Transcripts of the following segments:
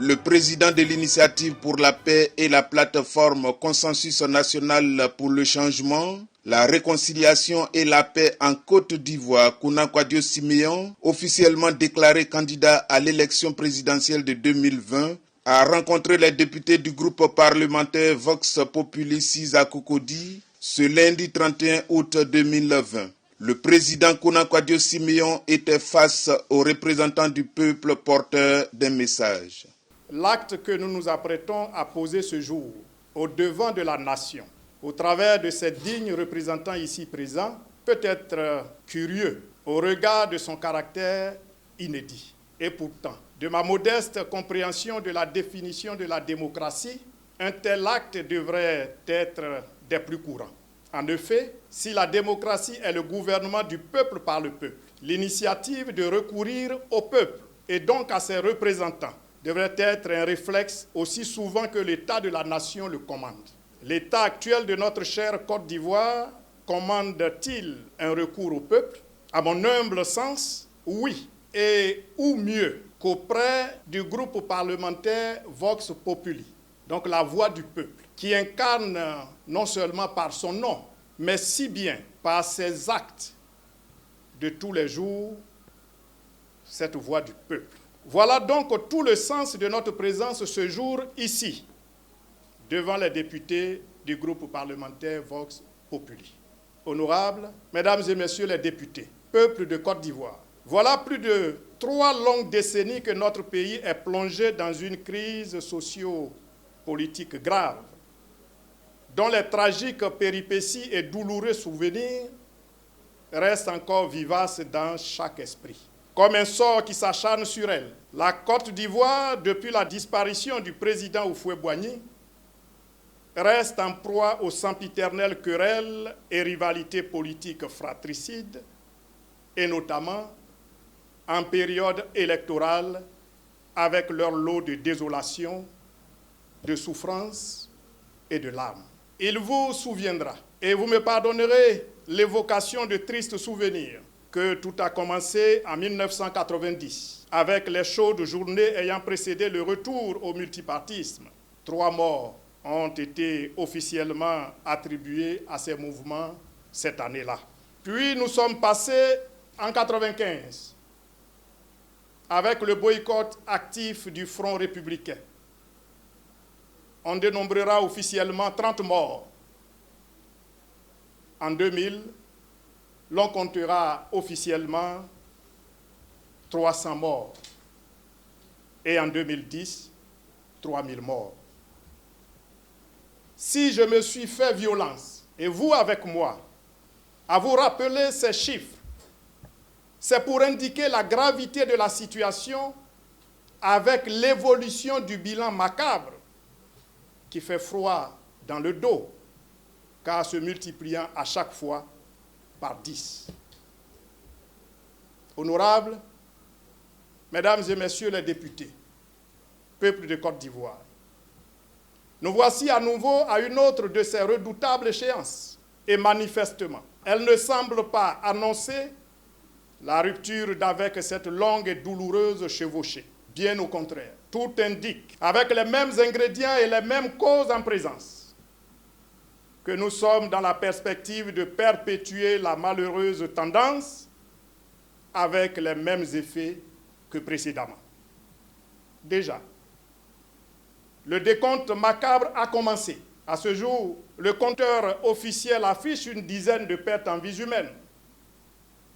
Le président de l'Initiative pour la paix et la plateforme Consensus national pour le changement, la réconciliation et la paix en Côte d'Ivoire, Kouna Kouadio Siméon, officiellement déclaré candidat à l'élection présidentielle de 2020, a rencontré les députés du groupe parlementaire Vox Populi Siza Kokodi ce lundi 31 août 2020. Le président Kouna Kouadio Siméon était face aux représentants du peuple porteurs d'un message. L'acte que nous nous apprêtons à poser ce jour au devant de la nation, au travers de ces dignes représentants ici présents, peut être curieux au regard de son caractère inédit. Et pourtant, de ma modeste compréhension de la définition de la démocratie, un tel acte devrait être des plus courants. En effet, si la démocratie est le gouvernement du peuple par le peuple, l'initiative de recourir au peuple et donc à ses représentants devrait être un réflexe aussi souvent que l'état de la nation le commande. L'état actuel de notre chère Côte d'Ivoire commande-t-il un recours au peuple? À mon humble sens, oui. Et où mieux qu'auprès du groupe parlementaire Vox Populi, donc la voix du peuple, qui incarne non seulement par son nom, mais si bien par ses actes de tous les jours, cette voix du peuple. Voilà donc tout le sens de notre présence ce jour ici, devant les députés du groupe parlementaire Vox Populi. Honorables, mesdames et messieurs les députés, peuple de Côte d'Ivoire, voilà plus de 3 longues décennies que notre pays est plongé dans une crise socio-politique grave, dont les tragiques péripéties et douloureux souvenirs restent encore vivaces dans chaque esprit. Comme un sort qui s'acharne sur elle, la Côte d'Ivoire, depuis la disparition du président Houphouët-Boigny, reste en proie aux sempiternelles querelles et rivalités politiques fratricides, et notamment en période électorale, avec leur lot de désolation, de souffrance et de larmes. Il vous souviendra, et vous me pardonnerez l'évocation de tristes souvenirs, que tout a commencé en 1990, avec les chaudes journées ayant précédé le retour au multipartisme. 3 morts ont été officiellement attribués à ces mouvements cette année-là. Puis nous sommes passés en 1995, avec le boycott actif du Front républicain. On dénombrera officiellement 30 morts. En 2000, l'on comptera officiellement 300 morts. Et en 2010, 3000 morts. Si je me suis fait violence, et vous avec moi, à vous rappeler ces chiffres, c'est pour indiquer la gravité de la situation avec l'évolution du bilan macabre qui fait froid dans le dos, car se multipliant à chaque fois par 10. Honorables, mesdames et messieurs les députés, peuple de Côte d'Ivoire, nous voici à nouveau à une autre de ces redoutables échéances. Et manifestement, elle ne semble pas annoncer la rupture d'avec cette longue et douloureuse chevauchée. Bien au contraire, tout indique, avec les mêmes ingrédients et les mêmes causes en présence, que nous sommes dans la perspective de perpétuer la malheureuse tendance avec les mêmes effets que précédemment. Déjà, le décompte macabre a commencé. À ce jour, le compteur officiel affiche une dizaine de pertes en vies humaines,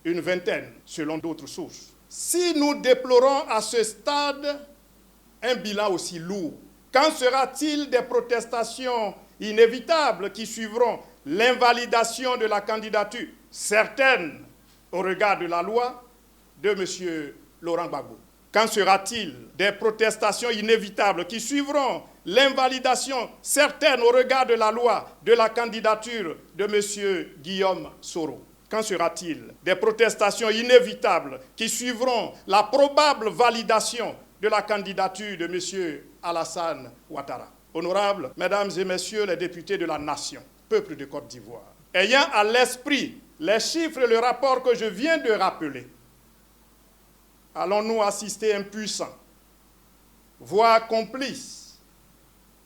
une vingtaine selon d'autres sources. Si nous déplorons à ce stade un bilan aussi lourd, qu'en sera-t-il des protestations inévitables qui suivront l'invalidation de la candidature, certaines au regard de la loi, de M. Laurent Gbagbo? Qu'en sera-t-il des protestations inévitables qui suivront l'invalidation certaine au regard de la loi de la candidature de M. Guillaume Soro? Qu'en sera-t-il des protestations inévitables qui suivront la probable validation de la candidature de M. Alassane Ouattara? Honorables, mesdames et messieurs les députés de la nation, peuple de Côte d'Ivoire, ayant à l'esprit les chiffres et le rapport que je viens de rappeler, allons-nous assister impuissants voire complices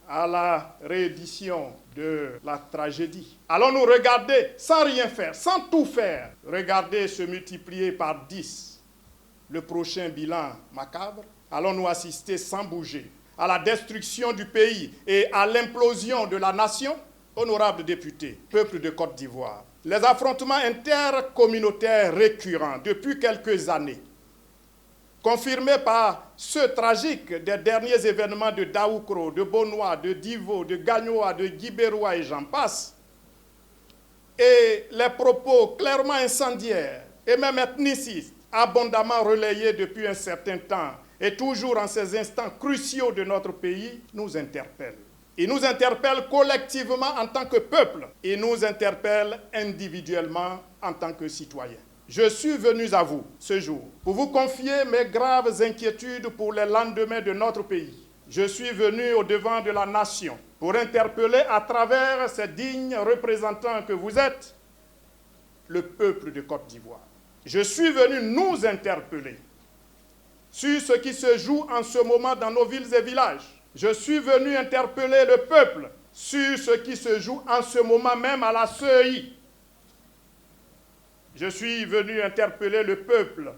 à la réédition de la tragédie. Allons-nous regarder sans rien faire, sans tout faire, regarder se multiplier par 10 le prochain bilan macabre? Allons-nous assister sans bouger à la destruction du pays et à l'implosion de la nation? Honorables députés, peuple de Côte d'Ivoire, les affrontements intercommunautaires récurrents depuis quelques années, confirmés par ceux tragiques des derniers événements de Daoukro, de Bonois, de Divo, de Gagnoa, de Guibérois et j'en passe, et les propos clairement incendiaires et même ethnicistes, abondamment relayés depuis un certain temps et toujours en ces instants cruciaux de notre pays, nous interpellent. Ils nous interpellent collectivement en tant que peuple. Ils nous interpellent individuellement en tant que citoyens. Je suis venu à vous ce jour pour vous confier mes graves inquiétudes pour les lendemains de notre pays. Je suis venu au devant de la nation pour interpeller à travers ces dignes représentants que vous êtes, le peuple de Côte d'Ivoire. Je suis venu nous interpeller sur ce qui se joue en ce moment dans nos villes et villages. Je suis venu interpeller le peuple sur ce qui se joue en ce moment même à la CEI. Je suis venu interpeller le peuple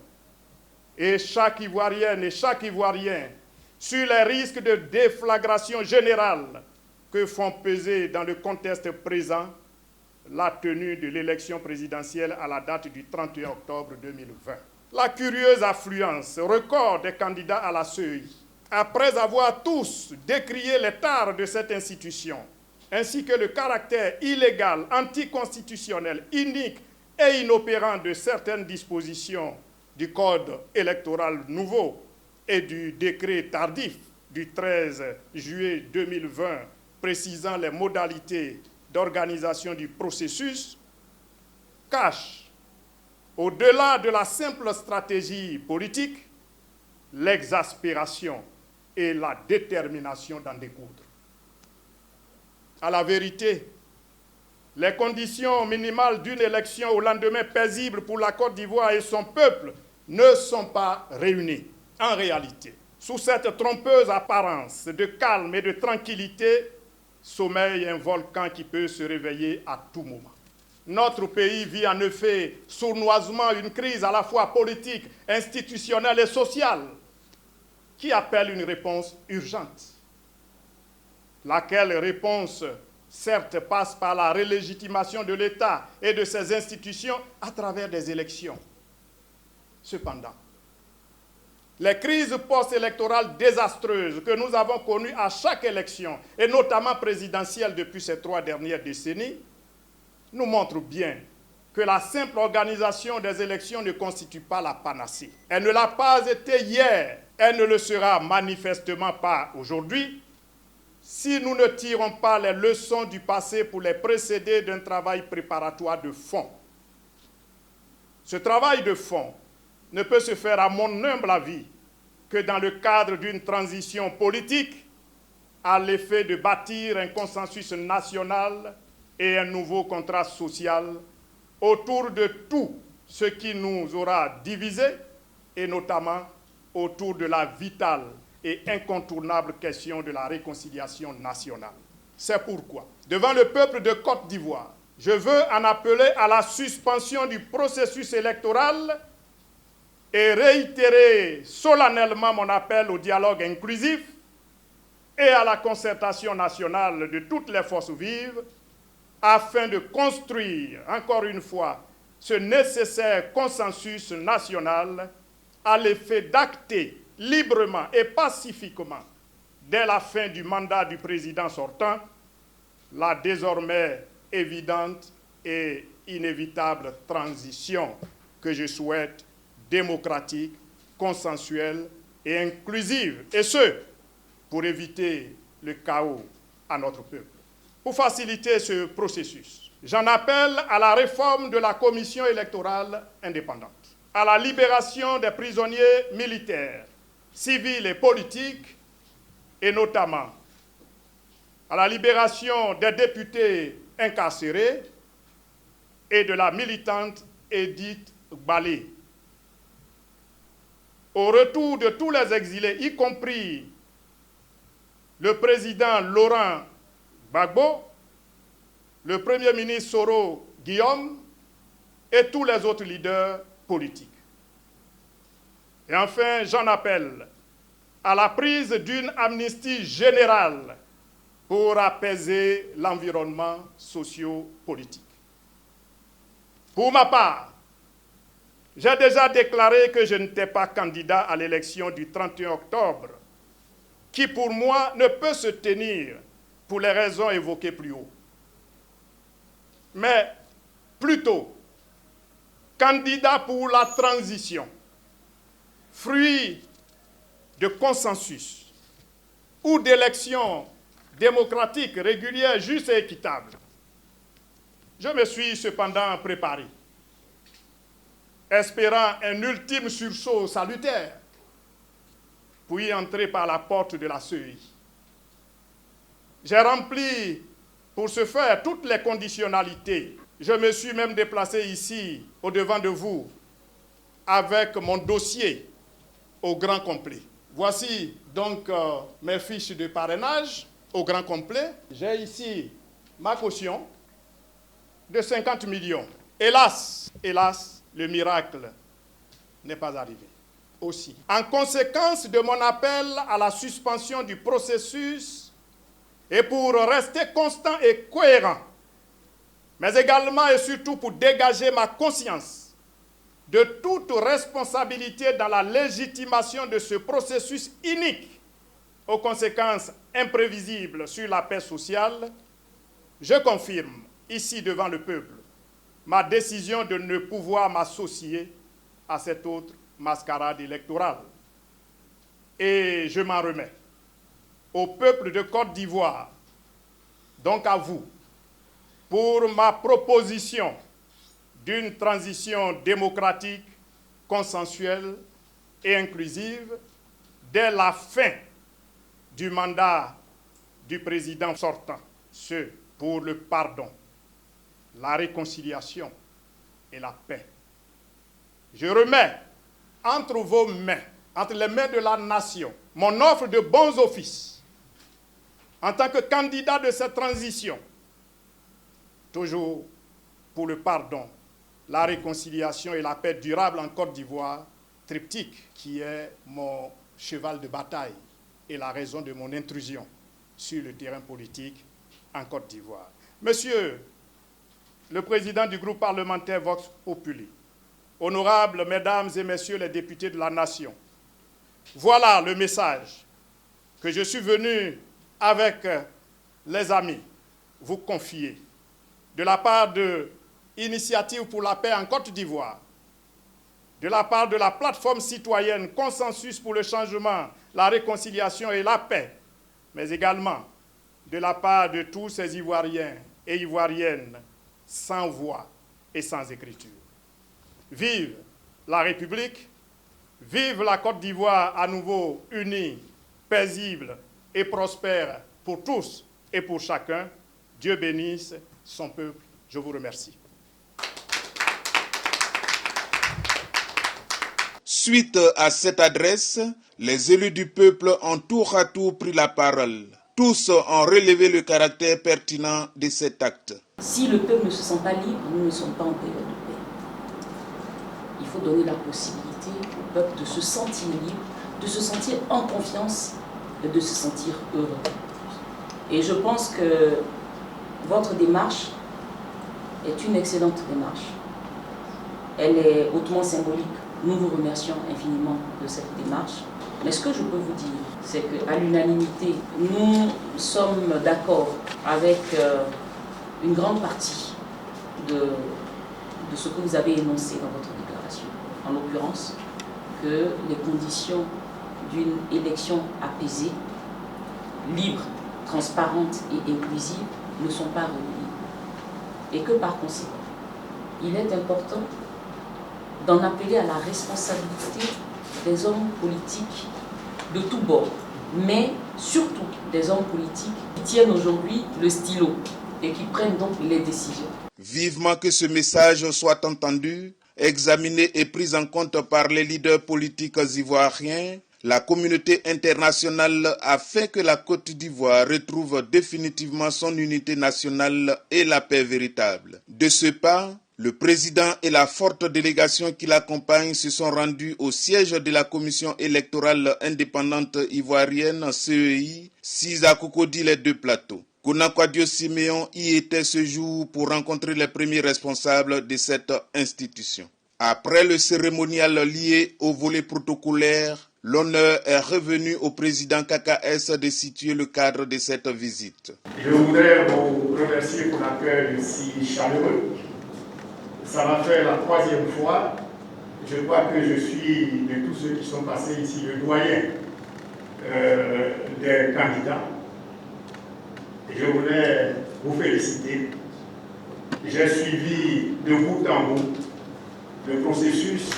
et chaque Ivoirienne et chaque Ivoirien sur les risques de déflagration générale que font peser dans le contexte présent la tenue de l'élection présidentielle à la date du 31 octobre 2020. La curieuse affluence record des candidats à la CEI, après avoir tous décrié les tares de cette institution, ainsi que le caractère illégal, anticonstitutionnel, inique et inopérant de certaines dispositions du Code électoral nouveau et du décret tardif du 13 juillet 2020 précisant les modalités d'organisation du processus, cache, au-delà de la simple stratégie politique, l'exaspération et la détermination d'en découdre. À la vérité, les conditions minimales d'une élection au lendemain paisible pour la Côte d'Ivoire et son peuple ne sont pas réunies. En réalité, sous cette trompeuse apparence de calme et de tranquillité, sommeille un volcan qui peut se réveiller à tout moment. Notre pays vit en effet sournoisement une crise à la fois politique, institutionnelle et sociale qui appelle une réponse urgente. Laquelle réponse, certes, passe par la relégitimation de l'État et de ses institutions à travers des élections. Cependant, les crises post-électorales désastreuses que nous avons connues à chaque élection, et notamment présidentielle depuis ces 3 dernières décennies, nous montrent bien que la simple organisation des élections ne constitue pas la panacée. Elle ne l'a pas été hier, elle ne le sera manifestement pas aujourd'hui, si nous ne tirons pas les leçons du passé pour les précéder d'un travail préparatoire de fond. Ce travail de fond ne peut se faire, à mon humble avis, que dans le cadre d'une transition politique à l'effet de bâtir un consensus national et un nouveau contrat social autour de tout ce qui nous aura divisés et notamment autour de la vitale et incontournable question de la réconciliation nationale. C'est pourquoi, devant le peuple de Côte d'Ivoire, je veux en appeler à la suspension du processus électoral et réitérer solennellement mon appel au dialogue inclusif et à la concertation nationale de toutes les forces vives afin de construire, encore une fois, ce nécessaire consensus national à l'effet d'acter librement et pacifiquement, dès la fin du mandat du président sortant, la désormais évidente et inévitable transition que je souhaite démocratique, consensuelle et inclusive, et ce, pour éviter le chaos à notre peuple. Pour faciliter ce processus, j'en appelle à la réforme de la commission électorale indépendante, à la libération des prisonniers militaires, civils et politiques, et notamment à la libération des députés incarcérés et de la militante Edith Balé, au retour de tous les exilés, y compris le président Laurent Gbagbo, le Premier ministre Soro Guillaume et tous les autres leaders politiques. Et enfin, j'en appelle à la prise d'une amnistie générale pour apaiser l'environnement socio-politique. Pour ma part, j'ai déjà déclaré que je n'étais pas candidat à l'élection du 31 octobre, qui pour moi ne peut se tenir pour les raisons évoquées plus haut. Mais plutôt candidat pour la transition, fruit de consensus ou d'élections démocratiques, régulières, justes et équitables. Je me suis cependant préparé, espérant un ultime sursaut salutaire, pour y entrer par la porte de la CEI. J'ai rempli pour ce faire toutes les conditionnalités. Je me suis même déplacé ici, au-devant de vous, avec mon dossier au grand complet. Voici donc mes fiches de parrainage au grand complet. J'ai ici ma caution de 50 millions. Hélas, le miracle n'est pas arrivé. Aussi, en conséquence de mon appel à la suspension du processus et pour rester constant et cohérent, mais également et surtout pour dégager ma conscience de toute responsabilité dans la légitimation de ce processus inique aux conséquences imprévisibles sur la paix sociale, je confirme ici devant le peuple ma décision de ne pouvoir m'associer à cette autre mascarade électorale. Et je m'en remets au peuple de Côte d'Ivoire, donc à vous, pour ma proposition d'une transition démocratique, consensuelle et inclusive dès la fin du mandat du président sortant, ce pour le pardon, la réconciliation et la paix. Je remets entre vos mains, entre les mains de la nation, mon offre de bons offices en tant que candidat de cette transition, toujours pour le pardon, la réconciliation et la paix durable en Côte d'Ivoire, triptyque qui est mon cheval de bataille et la raison de mon intrusion sur le terrain politique en Côte d'Ivoire. Monsieur le président du groupe parlementaire Vox Populi, honorables mesdames et messieurs les députés de la nation, voilà le message que je suis venu avec les amis vous confier de la part de Initiative pour la paix en Côte d'Ivoire, de la part de la plateforme citoyenne Consensus pour le changement, la réconciliation et la paix, mais également de la part de tous ces Ivoiriens et Ivoiriennes sans voix et sans écriture. Vive la République, vive la Côte d'Ivoire à nouveau unie, paisible et prospère pour tous et pour chacun. Dieu bénisse son peuple. Je vous remercie. Suite à cette adresse, les élus du peuple ont tour à tour pris la parole. Tous ont relevé le caractère pertinent de cet acte. Si le peuple ne se sent pas libre, nous ne sommes pas en période de paix. Il faut donner la possibilité au peuple de se sentir libre, de se sentir en confiance et de se sentir heureux. Et je pense que votre démarche est une excellente démarche. Elle est hautement symbolique. Nous vous remercions infiniment de cette démarche. Mais ce que je peux vous dire, c'est qu'à l'unanimité, nous sommes d'accord avec une grande partie de ce que vous avez énoncé dans votre déclaration. En l'occurrence, que les conditions d'une élection apaisée, libre, transparente et inclusive ne sont pas réunies. Et que par conséquent, il est important d'en appeler à la responsabilité des hommes politiques de tous bords, mais surtout des hommes politiques qui tiennent aujourd'hui le stylo et qui prennent donc les décisions. Vivement que ce message soit entendu, examiné et pris en compte par les leaders politiques ivoiriens. la communauté internationale afin que la Côte d'Ivoire retrouve définitivement son unité nationale et la paix véritable. De ce pas, le président et la forte délégation qui l'accompagne se sont rendus au siège de la Commission électorale indépendante ivoirienne CEI, 6 à Cocody, les deux plateaux. Konakwa Siméon y était ce jour pour rencontrer les premiers responsables de cette institution. Après le cérémonial lié au volet protocolaire, l'honneur est revenu au président KKS de situer le cadre de cette visite. Je voudrais vous remercier pour l'accueil si chaleureux. Ça va faire la 3e fois. Je crois que je suis, de tous ceux qui sont passés ici, le doyen des candidats. Je voulais vous féliciter. J'ai suivi de bout en bout le processus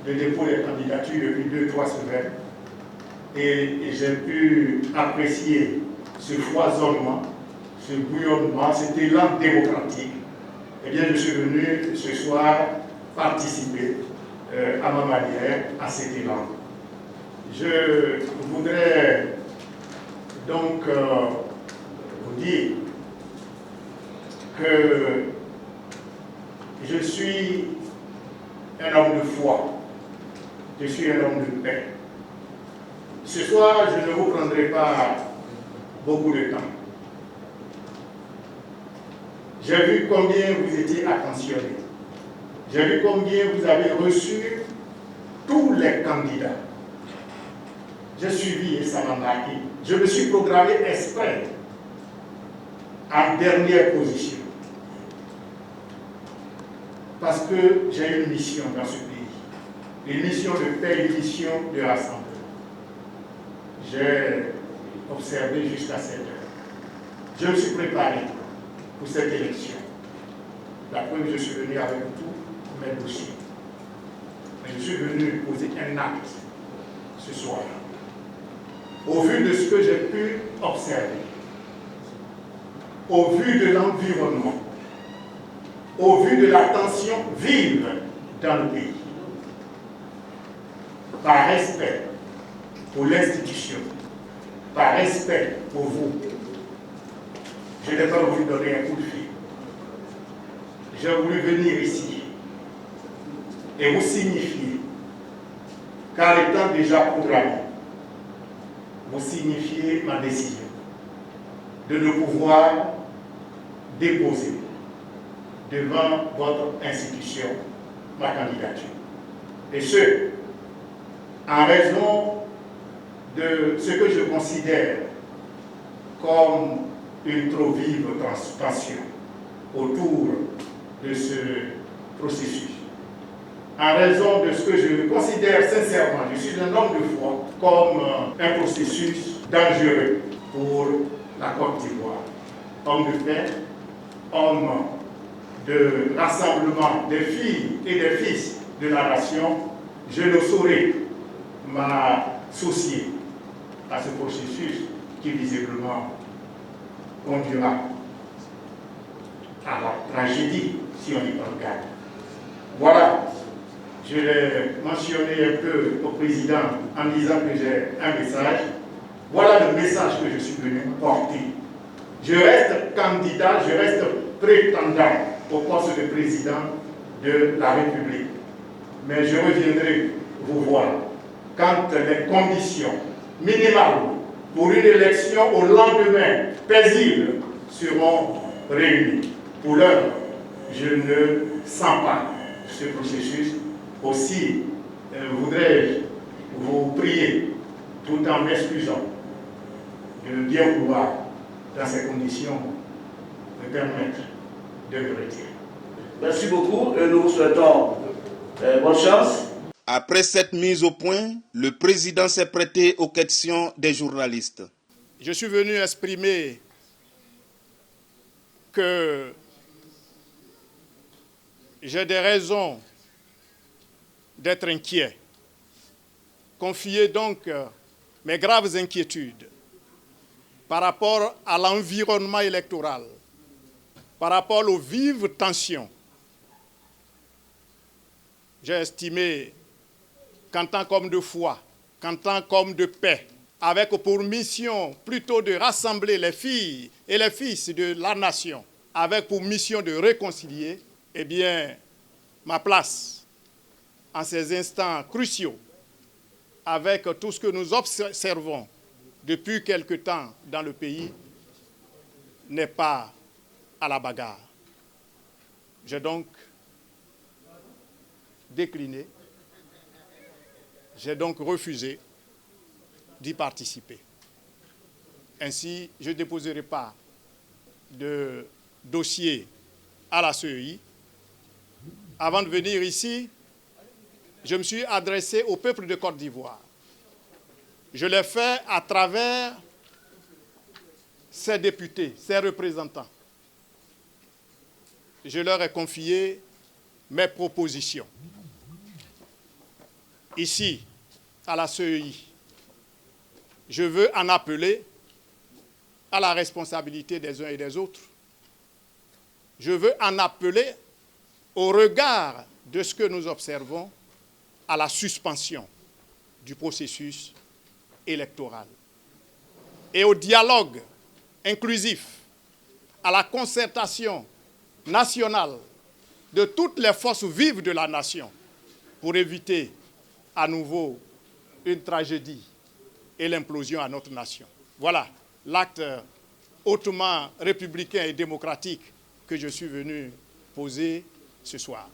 de dépôt des candidatures depuis 2-3 semaines et j'ai pu apprécier ce foisonnement, ce bouillonnement, cet élan démocratique. Eh bien, je suis venu ce soir participer à ma manière à cet élan. Je voudrais donc vous dire que je suis un homme de foi, je suis un homme de paix. Ce soir, je ne vous prendrai pas beaucoup de temps. J'ai vu combien vous étiez attentionnés. J'ai vu combien vous avez reçu tous les candidats. J'ai suivi et ça m'a marqué. Je me suis programmé exprès en dernière position. Parce que j'ai une mission dans ce pays. Une mission de paix, une mission de rassemblement. J'ai observé jusqu'à 7 heures. Je me suis préparé pour cette élection. La preuve, je suis venu avec tous mes dossiers. Mais je suis venu poser un acte ce soir. Au vu de ce que j'ai pu observer, au vu de l'environnement, au vu de la tension vive dans le pays, par respect pour l'institution, par respect pour vous, je n'ai pas voulu donner un coup de fil. J'ai voulu venir ici et vous signifier qu'en étant déjà programmé, vous signifiez ma décision de ne pouvoir déposer devant votre institution ma candidature. Et ce, en raison de ce que je considère comme une trop vive tension autour de ce processus. En raison de ce que je considère sincèrement, je suis un homme de foi, comme un processus dangereux pour la Côte d'Ivoire. Homme de paix, homme de rassemblement des filles et des fils de la nation, je ne saurais m'associer à ce processus qui visiblement conduira à la tragédie si on y prend garde. Voilà, je l'ai mentionné un peu au président en disant que j'ai un message. Voilà le message que je suis venu porter. Je reste candidat, je reste prétendant au poste de président de la République. Mais je reviendrai vous voir quand les conditions minimales pour une élection au lendemain paisible seront réunies. Pour l'heure, je ne sens pas ce processus. Aussi, voudrais-je vous prier, tout en m'excusant, de bien vouloir, dans ces conditions, me permettre de me retirer. Merci beaucoup et nous vous souhaitons bonne chance. Après cette mise au point, le président s'est prêté aux questions des journalistes. Je suis venu exprimer que j'ai des raisons d'être inquiet. Confier donc mes graves inquiétudes par rapport à l'environnement électoral, par rapport aux vives tensions. J'ai estimé qu'en tant qu'homme de foi, qu'en tant qu'homme de paix, avec pour mission plutôt de rassembler les filles et les fils de la nation, avec pour mission de réconcilier, eh bien, ma place en ces instants cruciaux, avec tout ce que nous observons depuis quelque temps dans le pays, n'est pas à la bagarre. J'ai donc décliné, j'ai donc refusé d'y participer. Ainsi, je ne déposerai pas de dossier à la CEI. Avant de venir ici, je me suis adressé au peuple de Côte d'Ivoire. Je l'ai fait à travers ses députés, ses représentants. Je leur ai confié mes propositions. Ici, à la CEI, je veux en appeler à la responsabilité des uns et des autres. Je veux en appeler, au regard de ce que nous observons, à la suspension du processus électoral et au dialogue inclusif, à la concertation nationale de toutes les forces vives de la nation pour éviter à nouveau une tragédie et l'implosion à notre nation. Voilà l'acte hautement républicain et démocratique que je suis venu poser ce soir.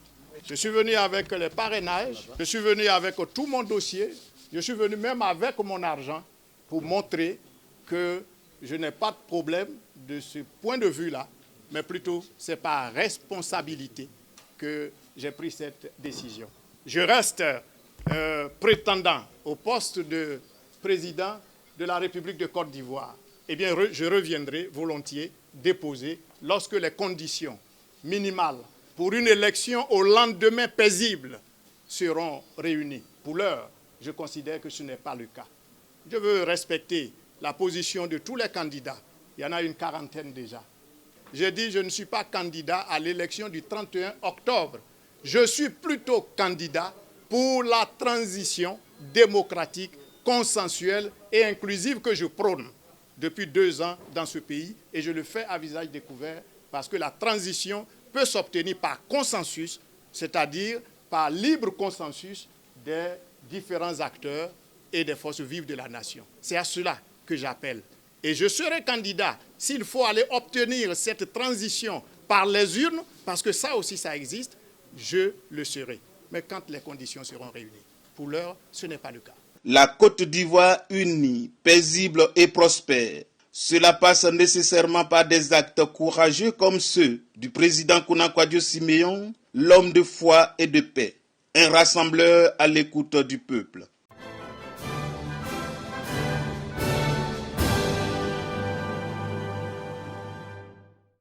Je suis venu avec les parrainages, je suis venu avec tout mon dossier, je suis venu même avec mon argent pour montrer que je n'ai pas de problème de ce point de vue-là, mais plutôt c'est par responsabilité que j'ai pris cette décision. Je reste prétendant au poste de président de la République de Côte d'Ivoire. Eh bien, je reviendrai volontiers déposer lorsque les conditions minimales pour une élection au lendemain paisible seront réunies. Pour l'heure, je considère que ce n'est pas le cas. Je veux respecter la position de tous les candidats. Il y en a une quarantaine déjà. J'ai dit, je ne suis pas candidat à l'élection du 31 octobre. Je suis plutôt candidat pour la transition démocratique, consensuelle et inclusive que je prône depuis 2 ans dans ce pays. Et je le fais à visage découvert parce que la transition peut s'obtenir par consensus, c'est-à-dire par libre consensus des différents acteurs et des forces vives de la nation. C'est à cela que j'appelle. Et je serai candidat s'il faut aller obtenir cette transition par les urnes, parce que ça aussi, ça existe, je le serai. Mais quand les conditions seront réunies. Pour l'heure, ce n'est pas le cas. La Côte d'Ivoire unie, paisible et prospère. Cela passe nécessairement par des actes courageux comme ceux du président Kounakodio Siméon, l'homme de foi et de paix, un rassembleur à l'écoute du peuple.